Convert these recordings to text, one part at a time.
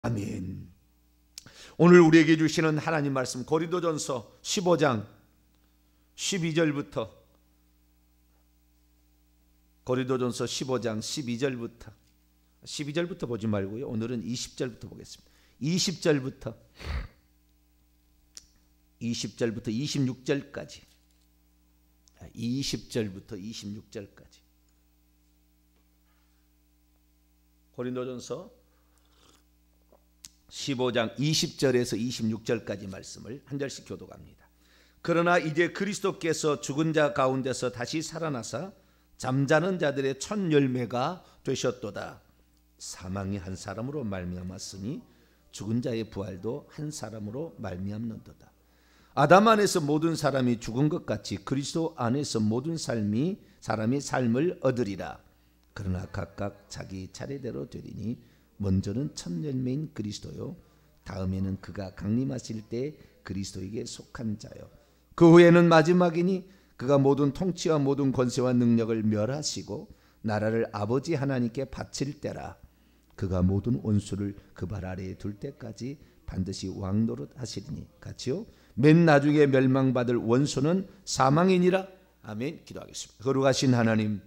아멘. 오늘 우리에게 주시는 하나님 말씀 고린도전서 15장 12절부터 고린도전서 15장 12절부터 보지 말고요. 오늘은 20절부터 보겠습니다. 20절부터 26절까지 20절부터 26절까지 고린도전서 15장 20절에서 26절까지 말씀을 한 절씩 교독합니다. 그러나 이제 그리스도께서 죽은 자 가운데서 다시 살아나사 잠자는 자들의 첫 열매가 되셨도다. 사망이 한 사람으로 말미암았으니 죽은 자의 부활도 한 사람으로 말미암는도다. 아담 안에서 모든 사람이 죽은 것 같이 그리스도 안에서 모든 사람이 삶을 얻으리라. 그러나 각각 자기 차례대로 되리니 먼저는 첫 열매인 그리스도요, 다음에는 그가 강림하실 때 그리스도에게 속한 자요, 그 후에는 마지막이니 그가 모든 통치와 모든 권세와 능력을 멸하시고 나라를 아버지 하나님께 바칠 때라. 그가 모든 원수를 그 발 아래에 둘 때까지 반드시 왕노릇 하시리니 같이요. 맨 나중에 멸망받을 원수는 사망이니라. 아멘. 기도하겠습니다. 거룩하신 하나님,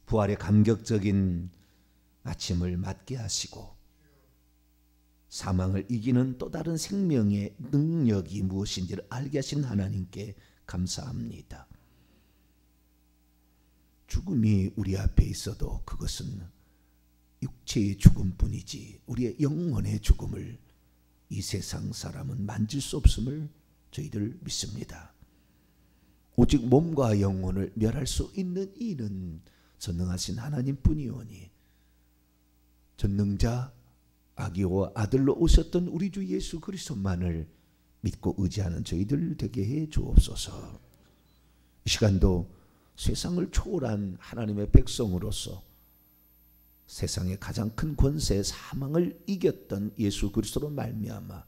부활의 감격적인 아침을 맞게 하시고 사망을 이기는 또 다른 생명의 능력이 무엇인지를 알게 하신 하나님께 감사합니다. 죽음이 우리 앞에 있어도 그것은 육체의 죽음뿐이지 우리의 영혼의 죽음을 이 세상 사람은 만질 수 없음을 저희들 믿습니다. 오직 몸과 영혼을 멸할 수 있는 이는 전능하신 하나님뿐이오니 전능자 아기와 아들로 오셨던 우리 주 예수 그리스도만을 믿고 의지하는 저희들 되게 해 주옵소서. 이 시간도 세상을 초월한 하나님의 백성으로서 세상의 가장 큰 권세 사망을 이겼던 예수 그리스도로 말미암아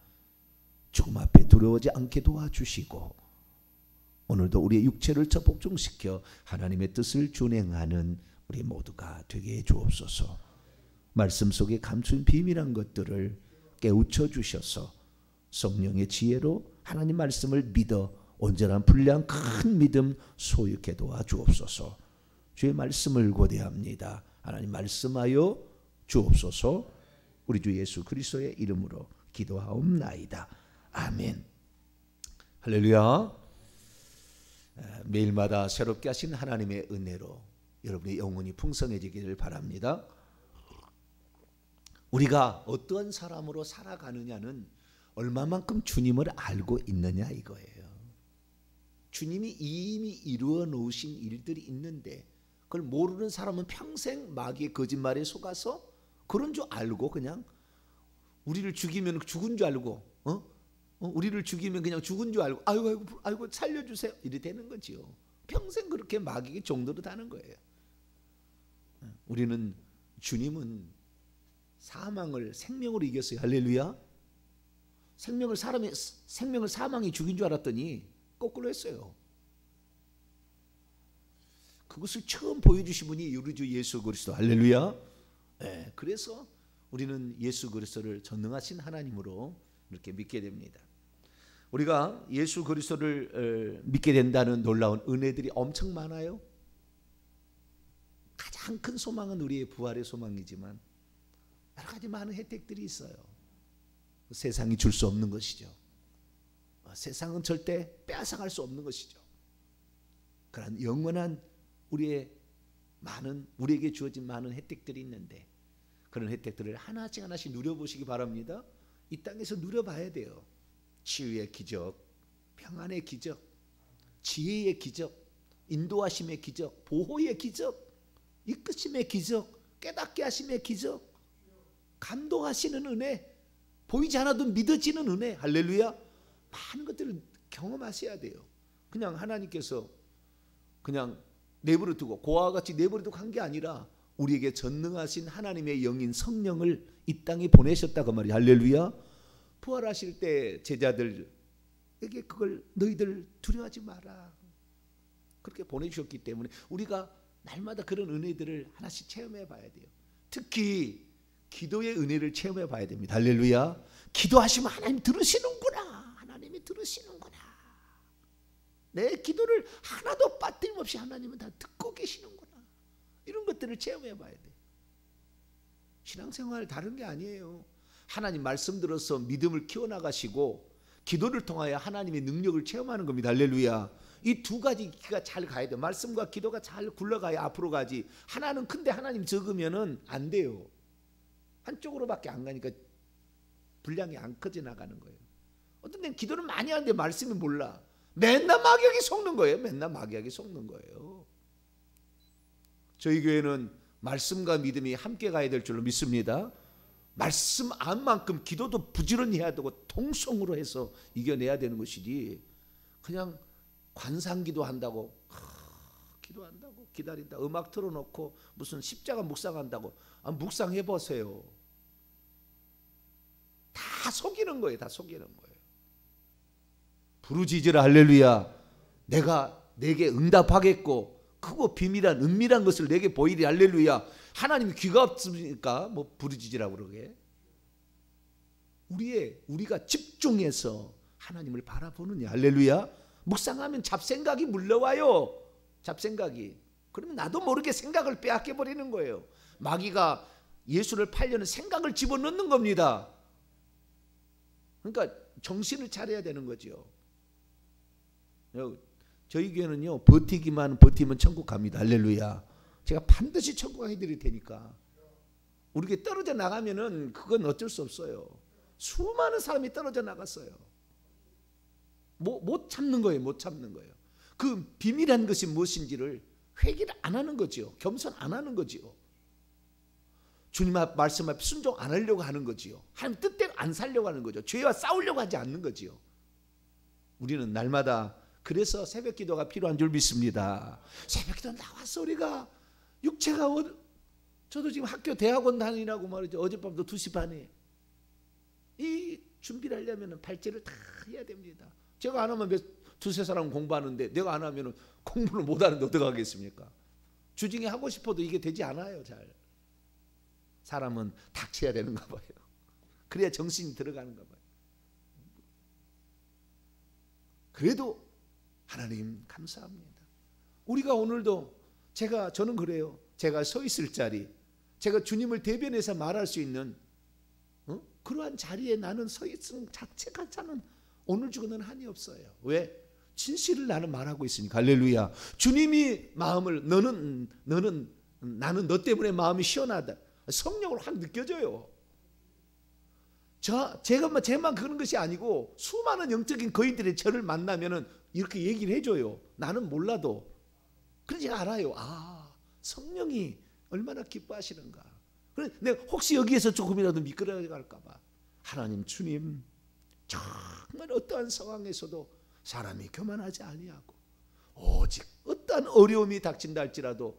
죽음 앞에 두려워하지 않게 도와주시고 오늘도 우리의 육체를 복종시켜 하나님의 뜻을 준행하는 우리 모두가 되게 해 주옵소서. 말씀 속에 감춘 비밀한 것들을 깨우쳐 주셔서 성령의 지혜로 하나님 말씀을 믿어 온전한 분량 큰 믿음 소유케 도와주옵소서. 주의 말씀을 고대합니다. 하나님 말씀하여 주옵소서. 우리 주 예수 그리스도의 이름으로 기도하옵나이다. 아멘. 할렐루야. 매일마다 새롭게 하신 하나님의 은혜로 여러분의 영혼이 풍성해지기를 바랍니다. 우리가 어떤 사람으로 살아가느냐는 얼마만큼 주님을 알고 있느냐 이거예요. 주님이 이미 이루어 놓으신 일들이 있는데 그걸 모르는 사람은 평생 마귀의 거짓말에 속아서 그런 줄 알고 그냥 우리를 죽이면 죽은 줄 알고 우리를 죽이면 그냥 죽은 줄 알고 아이고 살려주세요 이래 되는 거지요. 평생 그렇게 마귀의 종도로 다는 거예요. 우리는 주님은 사망을 생명으로 이겼어요. 할렐루야. 생명을 사망이 죽인 줄 알았더니 거꾸로 했어요. 그것을 처음 보여주신 분이 우리 주 예수 그리스도. 할렐루야. 네, 그래서 우리는 예수 그리스도를 전능하신 하나님으로 이렇게 믿게 됩니다. 우리가 예수 그리스도를 믿게 된다는 놀라운 은혜들이 엄청 많아요. 가장 큰 소망은 우리의 부활의 소망이지만 여러 가지 많은 혜택들이 있어요. 세상이 줄 수 없는 것이죠. 세상은 절대 빼앗아갈 수 없는 것이죠. 그런 영원한 우리에게 주어진 많은 혜택들이 있는데 그런 혜택들을 하나씩 하나씩 누려보시기 바랍니다. 이 땅에서 누려봐야 돼요. 치유의 기적, 평안의 기적, 지혜의 기적, 인도하심의 기적, 보호의 기적, 이끄심의 기적, 깨닫게 하심의 기적, 감동하시는 은혜, 보이지 않아도 믿어지는 은혜. 할렐루야. 많은 것들을 경험하셔야 돼요. 그냥 하나님께서 그냥 내버려 두고 고아와 같이 내버려 두고 한 게 아니라 우리에게 전능하신 하나님의 영인 성령을 이 땅에 보내셨다고 말이야. 할렐루야. 부활하실 때 제자들에게 그걸 너희들 두려워하지 마라 그렇게 보내주셨기 때문에 우리가 날마다 그런 은혜들을 하나씩 체험해 봐야 돼요. 특히 기도의 은혜를 체험해 봐야 됩니다. 할렐루야. 기도하시면 하나님 들으시는구나. 하나님이 들으시는구나. 내 기도를 하나도 빠뜨림없이 하나님은 다 듣고 계시는구나. 이런 것들을 체험해 봐야 돼. 신앙생활 다른 게 아니에요. 하나님 말씀 들어서 믿음을 키워나가시고 기도를 통하여 하나님의 능력을 체험하는 겁니다. 할렐루야. 이 두 가지가 잘 가야 돼요. 말씀과 기도가 잘 굴러가야 앞으로 가지. 하나는 큰데 하나님 적으면은 안 돼요. 한쪽으로밖에 안 가니까 분량이 안 커져 나가는 거예요. 어떤 데는 기도를 많이 하는데 말씀이 몰라. 맨날 막역이 속는 거예요. 맨날 막역이 속는 거예요. 저희 교회는 말씀과 믿음이 함께 가야 될 줄로 믿습니다. 말씀 안만큼 기도도 부지런히 해야 되고 통성으로 해서 이겨내야 되는 것이지 그냥 관상기도 한다고 기도한다고 기다린다 음악 틀어놓고 무슨 십자가 묵상한다고 묵상해 보세요. 다 속이는 거예요. 다 속이는 거예요. 부르짖으라 할렐루야. 내가 내게 응답하겠고 크고 비밀한 은밀한 것을 내게 보이리 할렐루야. 하나님이 귀가 없습니까? 뭐 부르짖으라고 그러게. 우리가 집중해서 하나님을 바라보느냐 할렐루야. 묵상하면 잡생각이 물러와요. 잡생각이. 그러면 나도 모르게 생각을 빼앗겨 버리는 거예요. 마귀가 예수를 팔려는 생각을 집어넣는 겁니다. 그러니까 정신을 차려야 되는 거죠. 저희 교회는요 버티기만 버티면 천국 갑니다. 할렐루야. 제가 반드시 천국 가게 드릴 테니까. 우리 교회 떨어져 나가면은 그건 어쩔 수 없어요. 수많은 사람이 떨어져 나갔어요. 못 참는 거예요. 못 참는 거예요. 그 비밀한 것이 무엇인지를 회개를 안 하는 거지요. 겸손 안 하는 거지요. 주님 앞 말씀 앞에 순종 안 하려고 하는 거지요. 하나님 뜻대로 안 살려고 하는 거죠. 죄와 싸우려고 하지 않는 거지요. 우리는 날마다 그래서 새벽 기도가 필요한 줄 믿습니다. 새벽 기도 나와서 우리가 육체가 저도 지금 학교 대학원 다니라고 말이죠. 어젯밤도 2시 반에 이 준비를 하려면 발제를 다 해야 됩니다. 제가 안 하면 두세 사람 공부하는데 내가 안 하면 공부를 못 하는데 어떡하겠습니까? 주중에 하고 싶어도 이게 되지 않아요. 잘. 사람은 닥쳐야 되는가 봐요. 그래야 정신이 들어가는가 봐요. 그래도 하나님 감사합니다. 우리가 오늘도 저는 그래요. 제가 서 있을 자리, 제가 주님을 대변해서 말할 수 있는 그러한 자리에 나는 서 있음 자체가 저는 오늘 주고는 한이 없어요. 왜? 진실을 나는 말하고 있으니까. 할렐루야. 주님이 마음을 나는 너 때문에 마음이 시원하다. 성령으로 확 느껴져요. 제만 그런 것이 아니고 수많은 영적인 거인들이 저를 만나면은 이렇게 얘기를 해줘요. 나는 몰라도. 그래서 제가 알아요. 성령이 얼마나 기뻐하시는가. 그래 내가 혹시 여기에서 조금이라도 미끄러져 봐. 하나님 주님 정말 어떠한 상황에서도 사람이 교만하지 아니하고 오직 어떠한 어려움이 닥친다 할지라도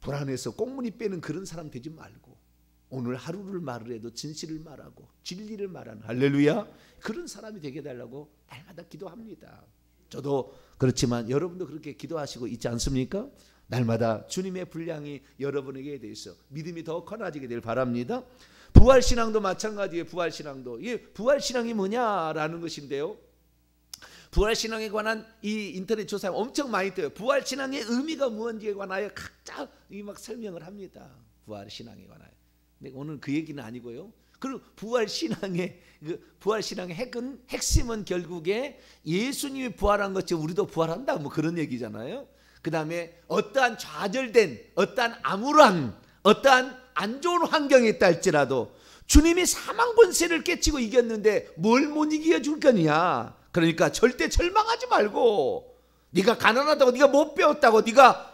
불안해서 꽁무니 빼는 그런 사람 되지 말고 오늘 하루를 말을 해도 진실을 말하고 진리를 말하는 할렐루야 그런 사람이 되게 해달라고 날마다 기도합니다. 저도 그렇지만 여러분도 그렇게 기도하시고 있지 않습니까? 날마다 주님의 분량이 여러분에게 대해서 믿음이 더 커나지게 될 바랍니다. 부활신앙도 마찬가지예요. 부활신앙도. 이 부활신앙이 뭐냐라는 것인데요. 부활신앙에 관한 이 인터넷 조사에 엄청 많이 떠요. 부활신앙의 의미가 무엇인지에 관하여 각자 막 설명을 합니다. 부활신앙에 관하여. 근데 오늘 그 얘기는 아니고요. 그리고 부활신앙의 핵심은 결국에 예수님이 부활한 것처럼 우리도 부활한다 뭐 그런 얘기잖아요. 그 다음에 어떠한 좌절된 어떠한 암울한 어떠한 안 좋은 환경에 있다 할지라도 주님이 사망 권세를 깨치고 이겼는데 뭘 못 이겨줄 거냐. 그러니까 절대 절망하지 말고 네가 가난하다고 네가 못 배웠다고 네가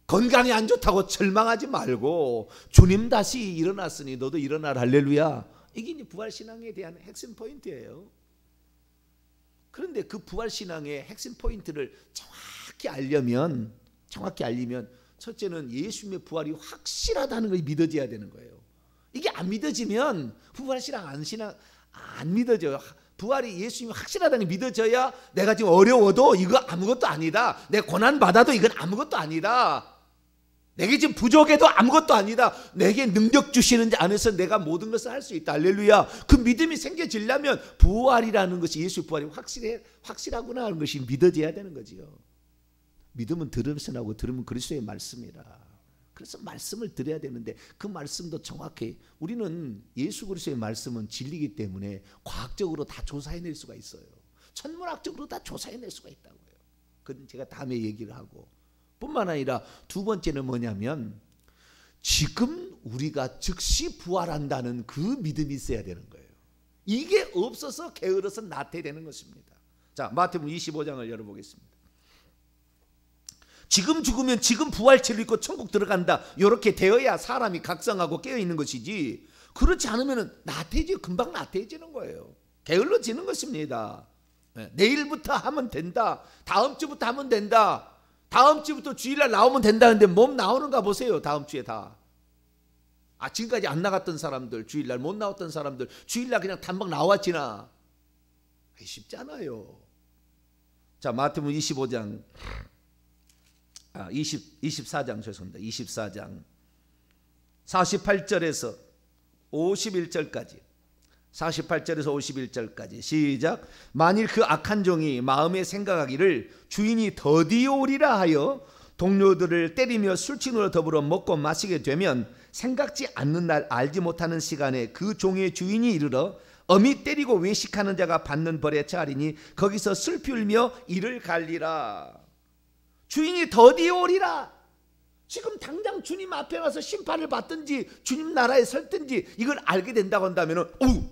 건강이 안 좋다고 절망하지 말고 주님 다시 일어났으니 너도 일어나라 할렐루야. 이게 이제 부활신앙에 대한 핵심 포인트예요. 그런데 그 부활신앙의 핵심 포인트를 정확히 알리면 첫째는 예수님의 부활이 확실하다는 것이 믿어져야 되는 거예요. 이게 안 믿어지면 부활신앙 안 믿어져요. 부활이 예수님이 확실하다는 게 믿어져야 내가 지금 어려워도 이거 아무것도 아니다. 내 고난 받아도 이건 아무것도 아니다. 내게 지금 부족해도 아무것도 아니다. 내게 능력 주시는 자 안에서 내가 모든 것을 할 수 있다. 할렐루야. 그 믿음이 생겨지려면 부활이라는 것이, 예수 부활이 확실하구나 하는 것이 믿어져야 되는 거지요. 믿음은 들으면서 나오고 들으면 그리스도의 말씀이라. 그래서 말씀을 들어야 되는데 그 말씀도 정확히, 우리는 예수 그리스도의 말씀은 진리이기 때문에 과학적으로 다 조사해낼 수가 있어요. 천문학적으로 다 조사해낼 수가 있다고요. 그건 제가 다음에 얘기를 하고, 뿐만 아니라 두 번째는 뭐냐면 지금 우리가 즉시 부활한다는 그 믿음이 있어야 되는 거예요. 이게 없어서 게을러서 나태되는 것입니다. 자, 마태복음 25장을 열어보겠습니다. 지금 죽으면 지금 부활체를 입고 천국 들어간다, 이렇게 되어야 사람이 각성하고 깨어있는 것이지, 그렇지 않으면 금방 나태해지는 거예요. 게을러지는 것입니다. 내일부터 하면 된다, 다음 주부터 하면 된다, 다음 주부터 주일날 나오면 된다는데 몸 나오는가 보세요. 다음 주에 다. 지금까지 안 나갔던 사람들, 주일날 못 나왔던 사람들 주일날 그냥 단박 나왔지나. 쉽지 않아요. 자, 마태복음 25장 24장 죄송합니다. 24장 48절에서 51절까지 48절에서 51절까지 시작. 만일 그 악한 종이 마음에 생각하기를 주인이 더디 오리라 하여 동료들을 때리며 술친으로 더불어 먹고 마시게 되면 생각지 않는 날 알지 못하는 시간에 그 종의 주인이 이르러 엄히 때리고 외식하는 자가 받는 벌에 처하리니 거기서 슬피 울며 이를 갈리라. 주인이 더디 오리라. 지금 당장 주님 앞에 와서 심판을 받든지 주님 나라에 설든지 이걸 알게 된다고 한다면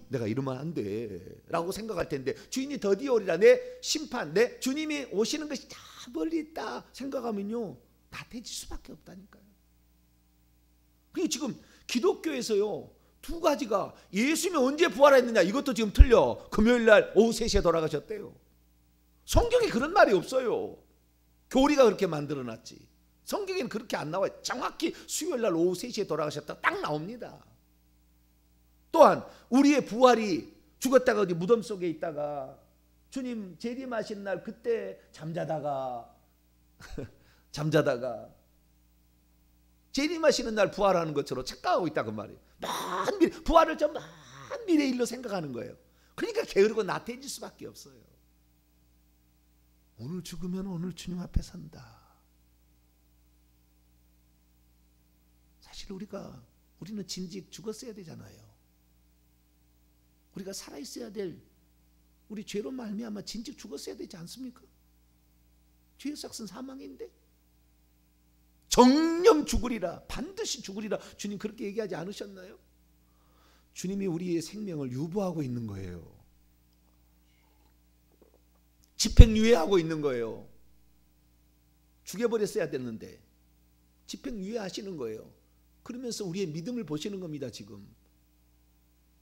내가 이러면 안 돼 라고 생각할 텐데, 주인이 더디 오리라, 내 심판, 내 주님이 오시는 것이 다 멀리 있다 생각하면요 나태해질 수밖에 없다니까요. 그게 지금 기독교에서요 두 가지가, 예수님이 언제 부활했느냐 이것도 지금 틀려. 금요일날 오후 3시에 돌아가셨대요. 성경에 그런 말이 없어요. 교리가 그렇게 만들어놨지. 성경에는 그렇게 안 나와요. 정확히 수요일날 오후 3시에 돌아가셨다 딱 나옵니다. 또한 우리의 부활이 죽었다가 어디 무덤 속에 있다가 주님 재림하신 날 그때 잠자다가 재림하시는 날 부활하는 것처럼 착각하고 있다 그 말이에요. 먼 미래, 부활을 좀 먼 미래 일로 생각하는 거예요. 그러니까 게으르고 나태해질 수밖에 없어요. 오늘 죽으면 오늘 주님 앞에 산다. 사실 우리는 진즉 죽었어야 되잖아요. 우리가 살아있어야 될, 우리 죄로 말미암아 진즉 죽었어야 되지 않습니까? 죄의 삭은 사망인데 정령 죽으리라, 반드시 죽으리라, 주님 그렇게 얘기하지 않으셨나요? 주님이 우리의 생명을 유보하고 있는 거예요. 집행유예하고 있는 거예요. 죽여버렸어야 되는데 집행유예하시는 거예요. 그러면서 우리의 믿음을 보시는 겁니다 지금.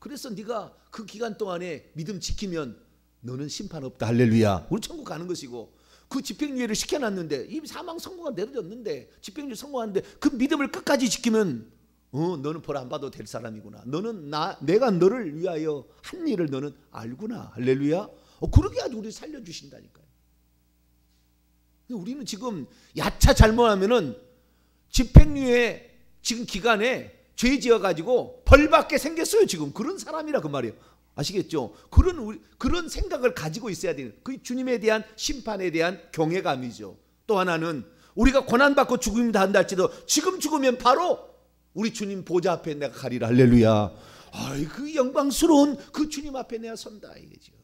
그래서 네가 그 기간 동안에 믿음 지키면 너는 심판 없다, 할렐루야, 우리 천국 가는 것이고, 그 집행유예를 시켜놨는데 이미 사망 선고가 내려졌는데 집행유예 선고하는데 그 믿음을 끝까지 지키면 너는 벌 안 받아도 될 사람이구나, 너는 내가 너를 위하여 한 일을 너는 알구나, 할렐루야. 그렇게 아주 우리 살려주신다니까요. 우리는 지금 야차 잘못하면은 집행유예 지금 기간에 죄 지어가지고 벌받게 생겼어요. 지금 그런 사람이라 그 말이에요. 아시겠죠? 그런 생각을 가지고 있어야 되는, 그 주님에 대한 심판에 대한 경외감이죠. 또 하나는 우리가 고난받고 죽음이다 한다 할지라도 지금 죽으면 바로 우리 주님 보좌 앞에 내가 가리라, 할렐루야. 그 영광스러운 그 주님 앞에 내가 선다 이거죠.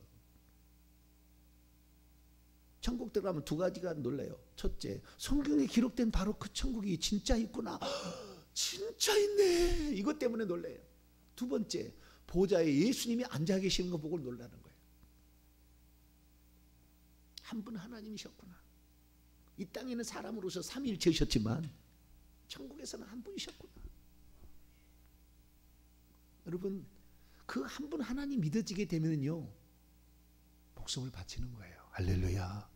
천국 들어가면 두 가지가 놀라요. 첫째, 성경에 기록된 바로 그 천국이 진짜 있구나, 진짜 있네, 이것 때문에 놀라요. 두 번째, 보좌에 예수님이 앉아 계시는 거 보고 놀라는 거예요. 한 분 하나님이셨구나. 이 땅에는 사람으로서 삼위일체이셨지만 천국에서는 한 분이셨구나. 여러분, 그 한 분 하나님 믿어지게 되면요 목숨을 바치는 거예요. 할렐루야.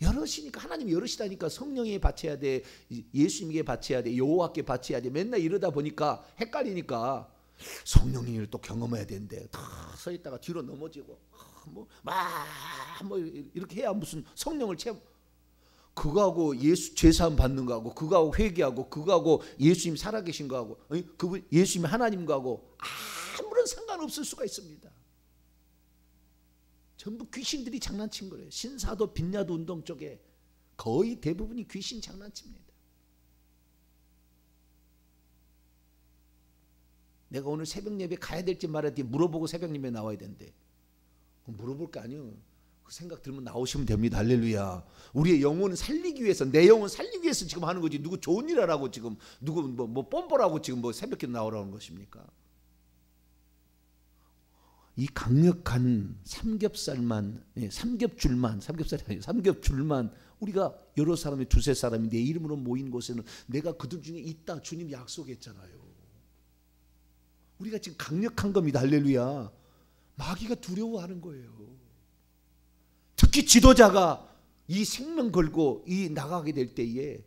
여럿이니까, 하나님이 여럿이다니까 성령에게 바쳐야 돼, 예수님에게 바쳐야 돼, 여호와께 바쳐야 돼, 맨날 이러다 보니까 헷갈리니까 성령님을 또 경험해야 되는데 다 서 있다가 뒤로 넘어지고 뭐 이렇게 해야 무슨 성령을 체험. 그거하고 예수 제사함 받는 거하고 그거하고 회개하고 그거하고 예수님 살아계신 거하고 그분 예수님 하나님 거하고 아무런 상관없을 수가 있습니다. 전부 귀신들이 장난친 거예요. 신사도 빈야도 운동 쪽에 거의 대부분이 귀신 장난칩니다. 내가 오늘 새벽 예배 가야 될지 말아야 될지 물어보고 새벽 예배 나와야 되는데 물어볼 거 아니에요. 그 생각 들면 나오시면 됩니다. 할렐루야. 우리의 영혼을 살리기 위해서, 내 영혼 살리기 위해서 지금 하는 거지. 누구 좋은 일 하라고 지금 누구 뭐 뽐뿌라고 지금 뭐 새벽 기도 나오라는 것입니까? 이 강력한 삼겹살만, 삼겹살이 아니에요. 삼겹줄만 우리가 여러 사람이 두세 사람이 내 이름으로 모인 곳에는 내가 그들 중에 있다. 주님이 약속했잖아요. 우리가 지금 강력한 겁니다. 할렐루야. 마귀가 두려워하는 거예요. 특히 지도자가 이 생명 걸고 이 나가게 될 때에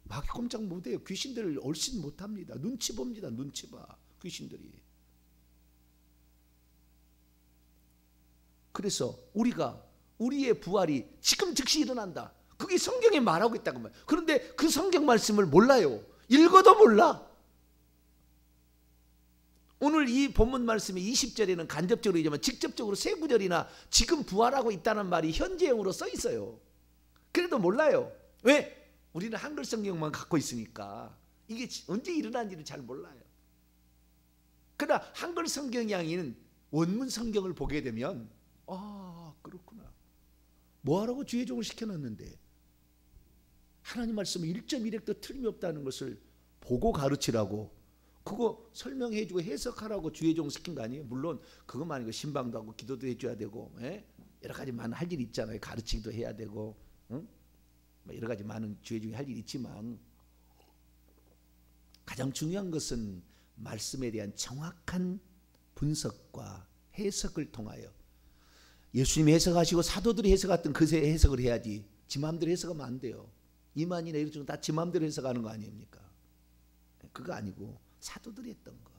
마귀 꼼짝 못해요. 귀신들을 얼씬 못합니다. 눈치 봅니다. 눈치 봐. 귀신들이. 그래서 우리의 부활이 지금 즉시 일어난다. 그게 성경에 말하고 있다고 말이에요. 그런데 그 성경 말씀을 몰라요. 읽어도 몰라. 오늘 이 본문 말씀의 20절에는 간접적으로이지만 직접적으로 세 구절이나 지금 부활하고 있다는 말이 현재형으로 써 있어요. 그래도 몰라요. 왜? 우리는 한글 성경만 갖고 있으니까 이게 언제 일어난지를 잘 몰라요. 그러나 한글 성경이 아닌 원문 성경을 보게 되면 그렇구나. 뭐하라고 주의 종을 시켜놨는데 하나님 말씀은 1.1획도 틀림이 없다는 것을 보고 가르치라고, 그거 설명해주고 해석하라고 주의 종 시킨 거 아니에요? 물론 그것만 아니고 신방도 하고 기도도 해줘야 되고 여러 가지 많은 할 일이 있잖아요. 가르치기도 해야 되고 여러 가지 많은 주의 종이 할 일이 있지만 가장 중요한 것은 말씀에 대한 정확한 분석과 해석을 통하여 예수님이 해석하시고 사도들이 해석했던 그 해석을 해야지 지 마음대로 해석하면 안 돼요. 이만이나 이런 쪽은 다 지 마음대로 해석하는 거 아닙니까? 그거 아니고 사도들이 했던 거.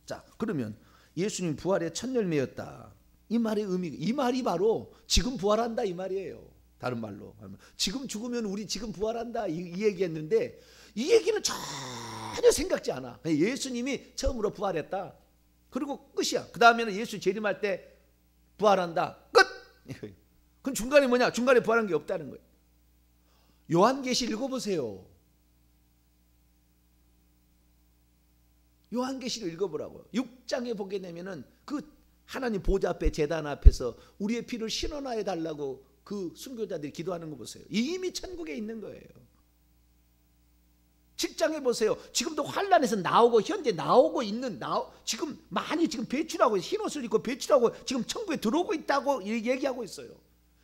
자, 그러면 예수님 부활의 첫 열매였다. 이 말의 의미, 이 말이 바로 지금 부활한다 이 말이에요. 다른 말로 지금 죽으면 우리 지금 부활한다 이 얘기했는데 이 얘기는 전혀 생각지 않아. 예수님이 처음으로 부활했다. 그리고 끝이야. 그 다음에는 예수 재림할 때 부활한다. 끝. 그럼 중간에 뭐냐? 중간에 부활한 게 없다는 거예요. 요한계시 읽어보세요. 요한계시를 읽어보라고요. 6장에 보게 되면은 그 하나님 보좌 앞에 제단 앞에서 우리의 피를 신원하여 달라고 그 순교자들이 기도하는 거 보세요. 이미 천국에 있는 거예요. 7장에 보세요. 지금도 환란에서 나오고 현재 나오고 있는 지금 많이 지금 배출하고 흰옷을 입고 배출하고 지금 천국에 들어오고 있다고 얘기하고 있어요.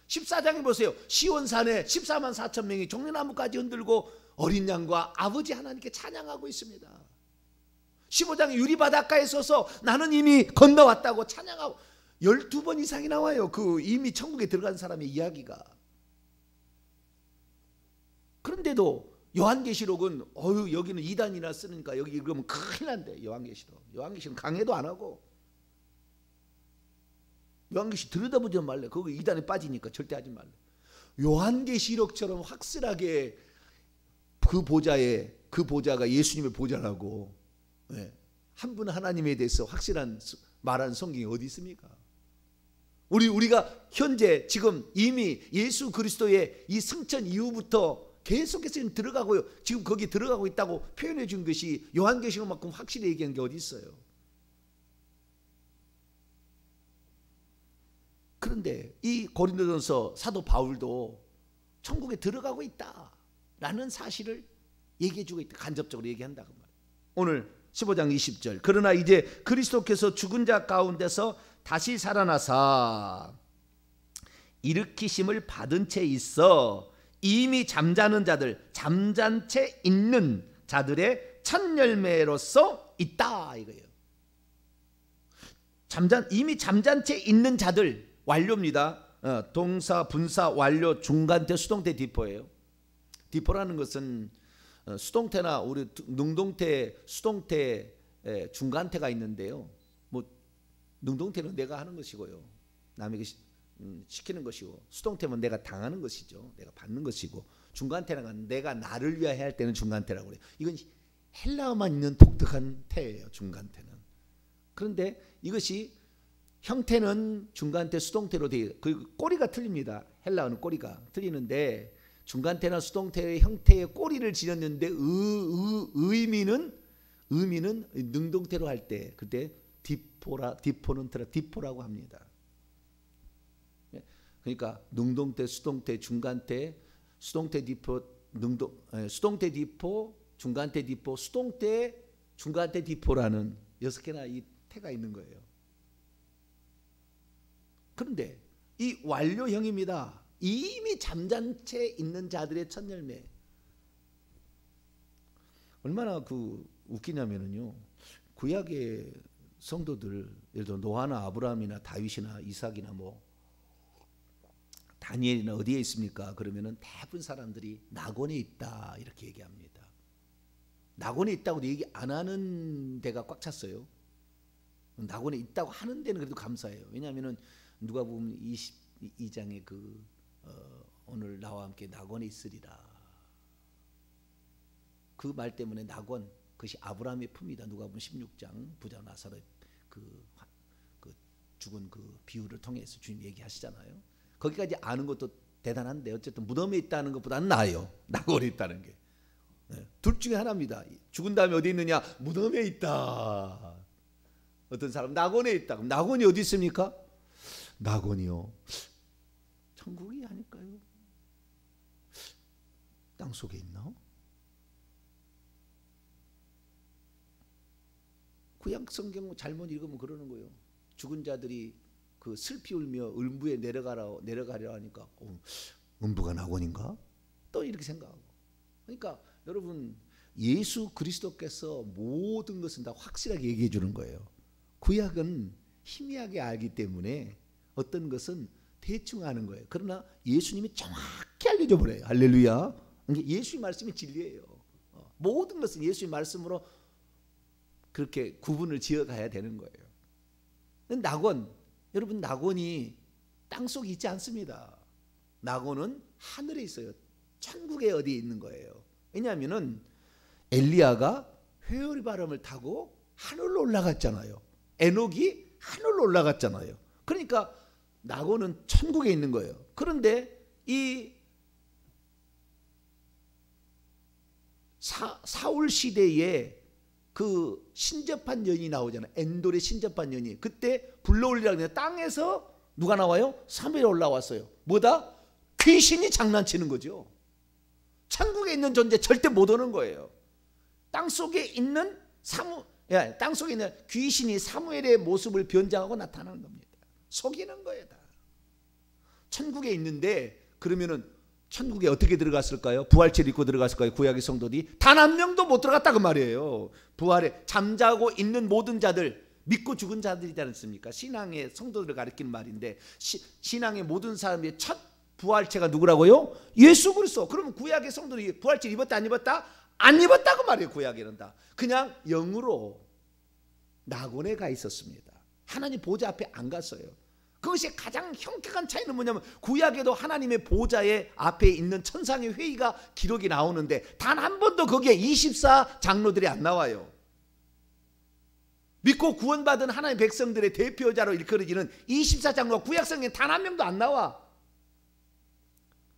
14장에 보세요. 시온산에 14만 4천 명이 종려나무까지 흔들고 어린 양과 아버지 하나님께 찬양하고 있습니다. 15장에 유리바닷가에 서서 나는 이미 건너왔다고 찬양하고 12번 이상이 나와요. 그 이미 천국에 들어간 사람의 이야기가. 그런데도 요한계시록은 여기는 2단이나 쓰니까 여기 읽으면 큰일 난대. 요한계시록은 강해도 안 하고 요한계시 들여다보지 말래. 그거 2단에 빠지니까 절대 하지 말래. 요한계시록처럼 확실하게 그 보좌가 예수님의 보좌라고 한 분 하나님에 대해서 확실한 말한 성경이 어디 있습니까? 우리가 현재 지금 이미 예수 그리스도의 이 승천 이후부터 계속해서 들어가고요. 지금 거기 들어가고 있다고 표현해 준 것이 요한계시록만큼 확실히 얘기한 게 어디 있어요? 그런데 이 고린도전서 사도 바울도 천국에 들어가고 있다라는 사실을 얘기해 주고 있다. 간접적으로 얘기한다고 말이에요. 오늘 15장 20절. 그러나 이제 그리스도께서 죽은 자 가운데서 다시 살아나사 일으키심을 받은 채 있어 이미 잠자는 자들, 잠잔 채 있는 자들의 첫 열매로서 있다 이거예요. 이미 잠잔 채 있는 자들 완료입니다. 동사, 분사, 완료, 중간태, 수동태, 디포예요. 디포라는 것은 수동태나 우리 능동태, 수동태, 중간태가 있는데요. 뭐 능동태는 내가 하는 것이고요. 남에게 시키는 것이고 수동태는 내가 당하는 것이죠. 내가 받는 것이고 중간태는 내가 나를 위하여 할 때는 중간태라고 그래요. 이건 헬라어만 있는 독특한 태예요. 중간태는. 그런데 이것이 형태는 중간태, 수동태로 되어 그 꼬리가 틀립니다. 헬라어는 꼬리가 틀리는데 중간태나 수동태의 형태의 꼬리를 지녔는데 의미는 능동태로 할 때 그때 디포라고 합니다. 그러니까 능동태, 수동태, 중간태, 수동태 디포, 수동태 디포, 중간태 디포, 수동태, 중간태 디포라는 6개나 이 태가 있는 거예요. 그런데 이 완료형입니다. 이미 잠잔 채 있는 자들의 첫 열매. 얼마나 웃기냐면요. 구약의 성도들, 예를 들어 노아나 아브라함이나 다윗이나 이삭이나 다니엘이나 어디에 있습니까? 그러면은 대부분 사람들이 낙원에 있다 이렇게 얘기합니다. 낙원에 있다고 얘기 안 하는 데가 꽉 찼어요. 낙원에 있다고 하는 데는 그래도 감사해요. 왜냐하면은 누가복음 22장에 오늘 나와 함께 낙원에 있으리라. 그 말 때문에 낙원 그것이 아브라함의 품이다. 누가복음 16장 부자 나사렛 죽은 그 비유를 통해서 주님 얘기하시잖아요. 거기까지 아는 것도 대단한데 어쨌든 무덤에 있다는 것보다는 나아요. 낙원에 있다는 게. 둘 중에 하나입니다. 죽은 다음에 어디 있느냐? 무덤에 있다. 어떤 사람 낙원에 있다. 그럼 낙원이 어디 있습니까? 낙원이요. 천국이 아닐까요? 땅 속에 있나? 구약 성경 잘못 읽으면 그러는 거예요. 죽은 자들이 슬피 울며 음부에 내려가려 하니까 음부가 낙원인가? 또 이렇게 생각하고. 그러니까 여러분 예수 그리스도께서 모든 것은 다 확실하게 얘기해 주는 거예요. 구약은 희미하게 알기 때문에 어떤 것은 대충 아는 거예요. 그러나 예수님이 정확히 알려줘 버려요. 할렐루야. 예수의 말씀이 진리예요. 모든 것은 예수의 말씀으로 그렇게 구분을 지어가야 되는 거예요. 낙원, 여러분 낙원이 땅속에 있지 않습니다. 낙원은 하늘에 있어요. 천국에 어디에 있는 거예요. 왜냐하면 엘리야가 회오리 바람을 타고 하늘로 올라갔잖아요. 에녹이 하늘로 올라갔잖아요. 그러니까 낙원은 천국에 있는 거예요. 그런데 이 사울 시대에 그 신접한 여인이 나오잖아요. 엔돌의 신접한 여인이. 그때 불러올리라고 했는데 땅에서 누가 나와요? 사무엘이 올라왔어요. 뭐다? 귀신이 장난치는 거죠. 천국에 있는 존재 절대 못 오는 거예요. 땅속에 있는 땅속에 있는 귀신이 사무엘의 모습을 변장하고 나타나는 겁니다. 속이는 거예요 다. 천국에 있는데 그러면은 천국에 어떻게 들어갔을까요? 부활체를 입고 들어갔을까요? 구약의 성도들이 단 한 명도 못 들어갔다 그 말이에요. 부활에 잠자고 있는 모든 자들, 믿고 죽은 자들이지 않습니까? 신앙의 성도들을 가리키는 말인데 신앙의 모든 사람의 첫 부활체가 누구라고요? 예수 그리스도. 그러면 구약의 성도들이 부활체 입었다 안 입었다? 안 입었다고 말이에요. 구약에는 다 그냥 영으로 낙원에 가 있었습니다. 하나님 보좌 앞에 안 갔어요. 그것이 가장 현격한 차이는 뭐냐면 구약에도 하나님의 보좌의 앞에 있는 천상의 회의가 기록이 나오는데 단 한 번도 거기에 24 장로들이 안 나와요. 믿고 구원받은 하나님의 백성들의 대표자로 일컬어지는 24 장로가 구약성경에 단 한 명도 안 나와.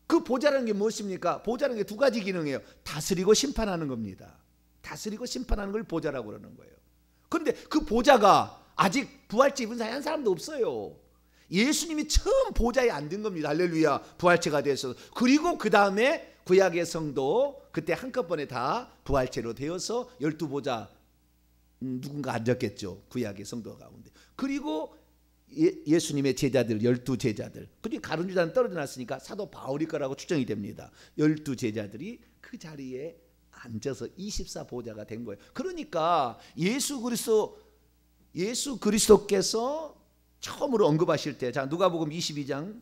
그 보좌라는 게 무엇입니까? 보좌라는 게 두 가지 기능이에요. 다스리고 심판하는 겁니다. 다스리고 심판하는 걸 보좌라고 그러는 거예요. 그런데 그 보좌가 아직 부활체 입은 사람이 한 사람도 없어요. 예수님이 처음 보좌에 앉은 겁니다. 할렐루야. 부활체가 돼서. 그리고 그 다음에 구약의 성도 그때 한꺼번에 다 부활체로 되어서 12보좌 누군가 앉았겠죠. 구약의 성도 가운데. 그리고 예수님의 제자들 12제자들. 그리고 가룟유다는 떨어져 났으니까 사도 바울이 거라고 추정이 됩니다. 12제자들이 그 자리에 앉아서 24보좌가 된 거예요. 그러니까 예수 그리스도께서 처음으로 언급하실 때, 자 누가복음 22장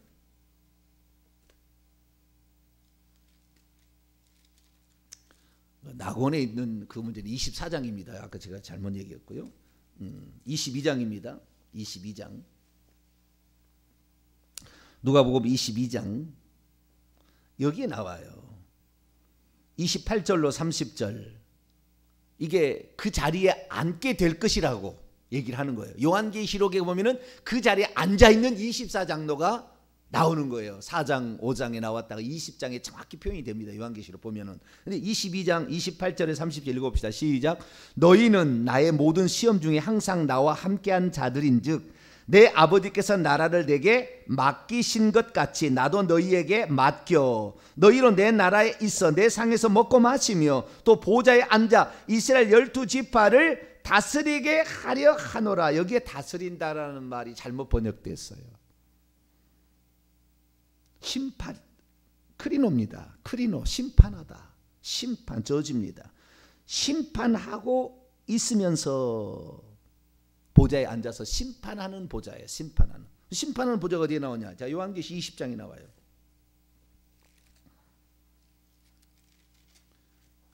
낙원에 있는 그 문제는 24장입니다. 아까 제가 잘못 얘기했고요. 22장입니다. 22장 누가복음 22장 여기에 나와요. 28절로 30절 이게 그 자리에 앉게 될 것이라고 얘기를 하는 거예요. 요한계시록에 보면은 그 자리에 앉아있는 24장로가 나오는 거예요. 4장 5장에 나왔다가 20장에 정확히 표현이 됩니다. 요한계시록 보면은. 근데 22장 28절에 30절 읽어봅시다. 시작. 너희는 나의 모든 시험 중에 항상 나와 함께한 자들인즉 내 아버지께서 나라를 내게 맡기신 것 같이 나도 너희에게 맡겨 너희로 내 나라에 있어 내 상에서 먹고 마시며 또 보좌에 앉아 이스라엘 12지파를 다스리게 하려 하노라. 여기에 다스린다라는 말이 잘못 번역됐어요. 심판, 크리노입니다. 크리노, 심판하다. 심판, 저주입니다. 심판하고 있으면서 보좌에 앉아서 심판하는 보좌예요. 심판하는 보좌가 어디에 나오냐? 자, 요한계시 20장에 나와요.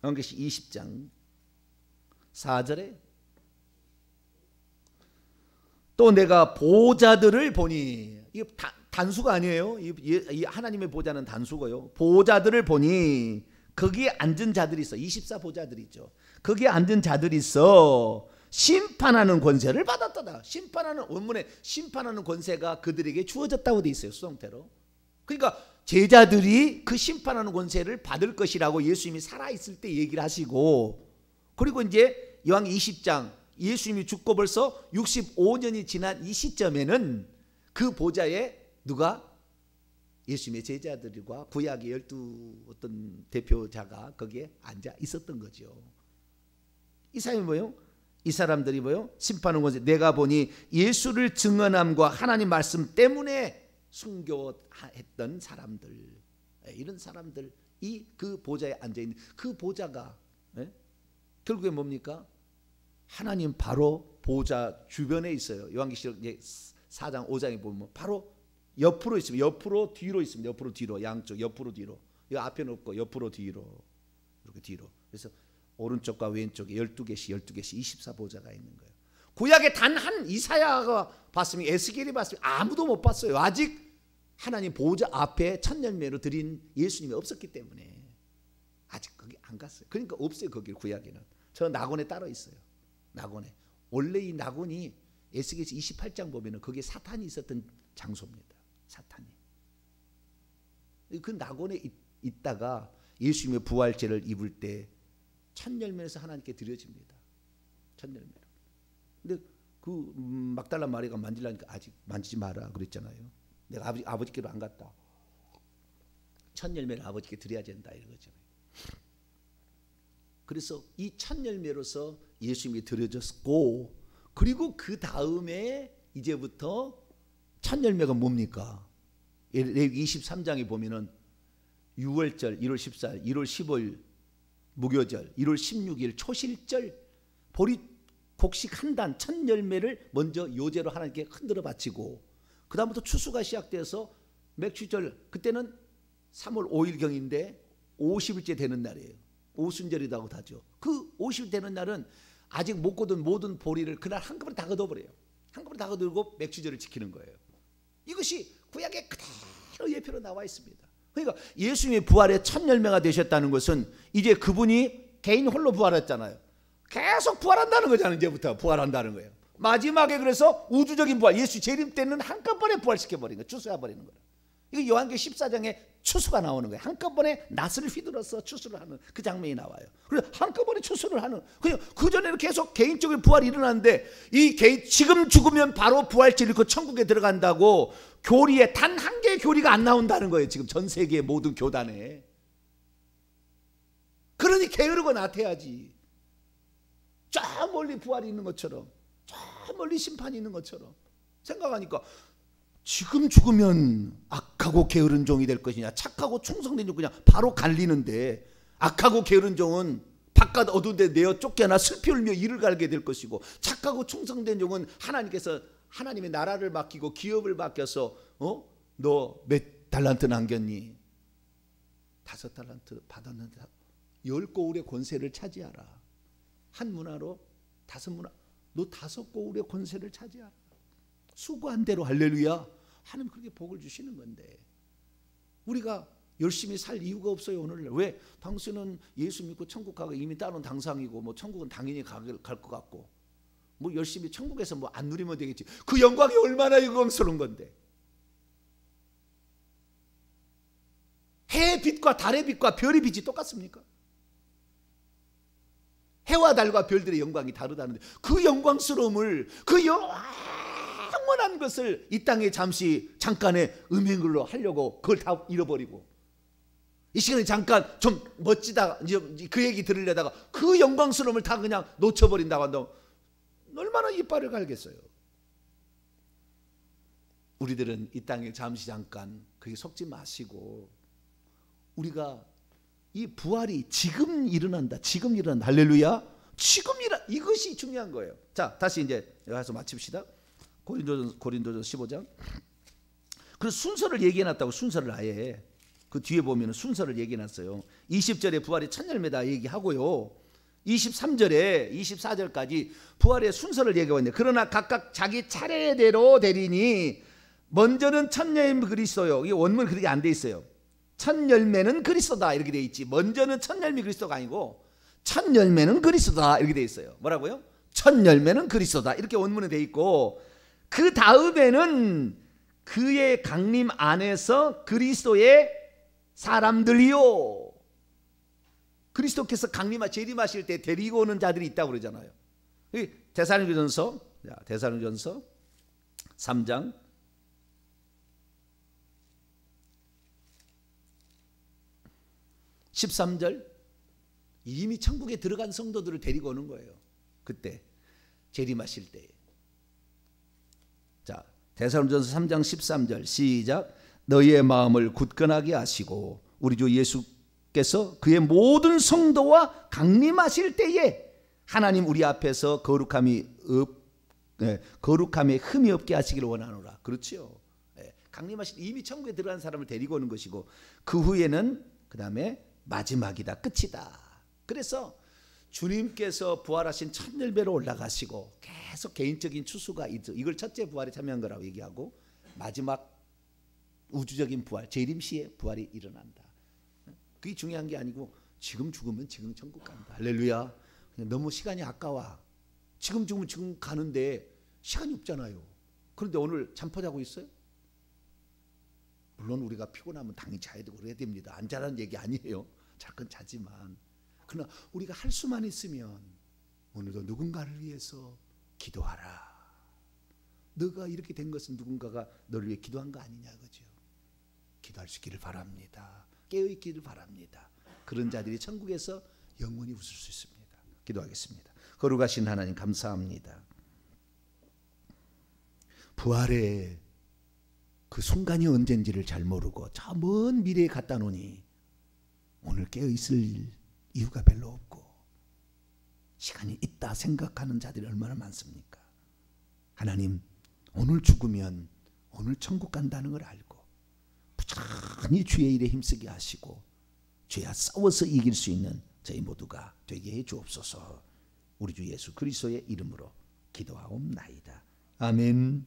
요한계시 20장 4절에 또 내가 보좌들을 보니, 이게 단수가 아니에요. 이 하나님의 보좌는 단수고요. 보좌들을 보니 거기에 앉은 자들이 있어. 24보좌들이 있죠. 거기에 앉은 자들이 있어 심판하는 권세를 받았다. 심판하는, 원문에 심판하는 권세가 그들에게 주어졌다고 돼 있어요. 수동태로. 그러니까 제자들이 그 심판하는 권세를 받을 것이라고 예수님이 살아있을 때 얘기를 하시고, 그리고 이제 요한 20장 예수님이 죽고 벌써 65년이 지난 이 시점에는 그 보좌에 누가? 예수님의 제자들과 구약의 12 어떤 대표자가 거기에 앉아 있었던 거죠. 이 사람이 뭐예요? 이 사람들이 뭐예요? 심판하는 권세. 내가 보니 예수를 증언함과 하나님 말씀 때문에 순교했던 사람들, 이런 사람들이 그 보좌에 앉아있는 그 보좌가 결국에 뭡니까? 하나님 바로 보좌 주변에 있어요. 요한계시록 4장 5장에 보면 바로 옆으로 있습니다. 옆으로 뒤로 있습니다. 옆으로 뒤로, 양쪽 옆으로 뒤로. 이 앞에는 없고 옆으로 뒤로, 이렇게 뒤로. 그래서 오른쪽과 왼쪽에 12개씩 24보좌가 있는 거예요. 구약에 단 한 이사야가 봤으면, 에스겔이 봤으면 아무도 못 봤어요. 아직 하나님 보좌 앞에 첫 열매로 드린 예수님이 없었기 때문에 아직 거기 안 갔어요. 그러니까 없어요. 거기 구약에는. 저 낙원에 따로 있어요. 낙원에. 원래 이 낙원이 에스겔서 28장 보면은 거기에 사탄이 있었던 장소입니다. 사탄이. 그 낙원에 있다가 예수님의 부활제를 입을 때 첫 열매에서 하나님께 드려집니다. 첫 열매로. 근데 그 막달라 마리아가 만지려니까 아직 만지지 마라 그랬잖아요. 내가 아버지께로 안 갔다. 첫 열매를 아버지께 드려야 된다 이거잖아요. 그래서 이 첫 열매로서 예수님이 드려졌고, 그리고 그 다음에 이제부터 첫 열매가 뭡니까? 레위기 23장에 보면은 6월절, 1월 14일, 1월 15일 무교절, 1월 16일 초실절, 보리 곡식 한 단 첫 열매를 먼저 요제로 하나님께 흔들어 바치고, 그 다음부터 추수가 시작돼서 맥추절, 그때는 3월 5일경인데 50일째 되는 날이에요. 오순절이라고 하죠. 그 50일 되는 날은 아직 못 거둔 모든 보리를 그날 한꺼번에 다 걷어버려요. 한꺼번에 다 걷어들고 맥추절을 지키는 거예요. 이것이 구약에 그대로 예표로 나와 있습니다. 그러니까 예수님의 부활의 첫 열매가 되셨다는 것은 이제 그분이 개인 홀로 부활했잖아요. 계속 부활한다는 거잖아요. 이제부터 부활한다는 거예요. 마지막에 그래서 우주적인 부활, 예수 재림 때는 한꺼번에 부활시켜버린 거예요. 추수해버리는 거예요. 이거 요한계시록 14장에 추수가 나오는 거예요. 한꺼번에 낫을 휘둘러서 추수를 하는 그 장면이 나와요. 그래서 한꺼번에 추수를 하는, 그 전에는 계속 개인적인 부활이 일어나는데, 이 개인 지금 죽으면 바로 부활체 잃고 천국에 들어간다고 교리에 단 한 개의 교리가 안 나온다는 거예요. 지금 전 세계의 모든 교단에. 그러니 게으르고 나태하지. 저 멀리 부활이 있는 것처럼, 저 멀리 심판이 있는 것처럼 생각하니까, 지금 죽으면 악하고 게으른 종이 될 것이냐, 착하고 충성된 종, 그냥 바로 갈리는데, 악하고 게으른 종은 바깥 어두운 데 내어 쫓겨나 슬피 울며 이를 갈게 될 것이고, 착하고 충성된 종은 하나님께서 하나님의 나라를 맡기고 기업을 맡겨서 너 몇 달란트 남겼니? 5달란트 받았는데 10고울의 권세를 차지하라. 한 문화로 5문화, 너 5고울의 권세를 차지하라. 수고한 대로 할렐루야. 하나님 그렇게 복을 주시는 건데, 우리가 열심히 살 이유가 없어요. 오늘날. 왜? 당신은 예수 믿고 천국 가고 이미 따놓은 당상이고 뭐 천국은 당연히 갈 것 같고 뭐 열심히 천국에서 뭐 안 누리면 되겠지. 그 영광이 얼마나 영광스러운 건데. 해의 빛과 달의 빛과 별의 빛이 똑같습니까? 해와 달과 별들의 영광이 다르다는데 그 영광스러움을, 그 영원한 것을 이 땅에 잠시 잠깐의 음행으로 하려고 그걸 다 잃어버리고 이 시간에 잠깐 좀 멋지다 그 얘기 들으려다가 그 영광스러움을 다 그냥 놓쳐버린다고 한다면 얼마나 이빨을 갈겠어요. 우리들은 이 땅에 잠시 잠깐 그게 속지 마시고 우리가 이 부활이 지금 일어난다. 지금 일어난다. 할렐루야. 지금 이것이 중요한 거예요. 자, 다시 이제 여기서 마칩시다. 고린도전서 15장. 그래서 순서를 얘기해놨다고. 순서를 아예 그 뒤에 보면 순서를 얘기해놨어요. 20절에 부활이 첫 열매다 얘기하고요. 23절에 24절까지 부활의 순서를 얘기하고 그러나 각각 자기 차례대로 되리니 먼저는 첫 열매 그리스도요. 이 원문 그렇게 안 돼 있어요. 첫 열매는 그리스도다 이렇게 돼 있지. 먼저는 첫 열매 그리스도가 아니고 첫 열매는 그리스도다 이렇게 돼 있어요. 뭐라고요? 첫 열매는 그리스도다 이렇게 원문에 돼 있고 그 다음에는 그의 강림 안에서 그리스도의 사람들이요. 그리스도께서 재림하실 때 데리고 오는 자들이 있다고 그러잖아요. 데살로니가전서 3장 13절 이미 천국에 들어간 성도들을 데리고 오는 거예요. 그때 재림하실 때. 자, 데살로니가전서 3장 13절 시작. 너희의 마음을 굳건하게 하시고 우리 주 예수께서 그의 모든 성도와 강림하실 때에 하나님 우리 앞에서 거룩함에 흠이 없게 하시기를 원하노라. 그렇지요. 강림하실 때 이미 천국에 들어간 사람을 데리고 오는 것이고 그 후에는 그 다음에 마지막이다. 끝이다. 그래서 주님께서 부활하신 첫 열매로 올라가시고 계속 개인적인 추수가 있죠. 이걸 첫째 부활에 참여한 거라고 얘기하고 마지막 우주적인 부활, 재림시에 부활이 일어난다. 그게 중요한 게 아니고 지금 죽으면 지금 천국 간다. 할렐루야. 너무 시간이 아까워. 지금 죽으면 지금 가는데 시간이 없잖아요. 그런데 오늘 잠퍼 자고 있어요? 물론 우리가 피곤하면 당연히 자야 되고 그래야 됩니다. 안 자라는 얘기 아니에요. 잘 건 자지만 그러나 우리가 할 수만 있으면 오늘도 누군가를 위해서 기도하라. 너가 이렇게 된 것은 누군가가 너를 위해 기도한 거 아니냐, 그죠? 기도할 수 있기를 바랍니다. 깨어있기를 바랍니다. 그런 자들이 천국에서 영원히 웃을 수 있습니다. 기도하겠습니다. 거룩하신 하나님 감사합니다. 부활의 그 순간이 언젠지를 잘 모르고 저 먼 미래에 갖다 놓으니 오늘 깨어있을 이유가 별로 없고 시간이 있다 생각하는 자들이 얼마나 많습니까? 하나님, 오늘 죽으면 오늘 천국 간다는 걸 알고 부지런히 주의 일에 힘쓰게 하시고 죄와 싸워서 이길 수 있는 저희 모두가 되게 해 주옵소서. 우리 주 예수 그리스도의 이름으로 기도하옵나이다. 아멘.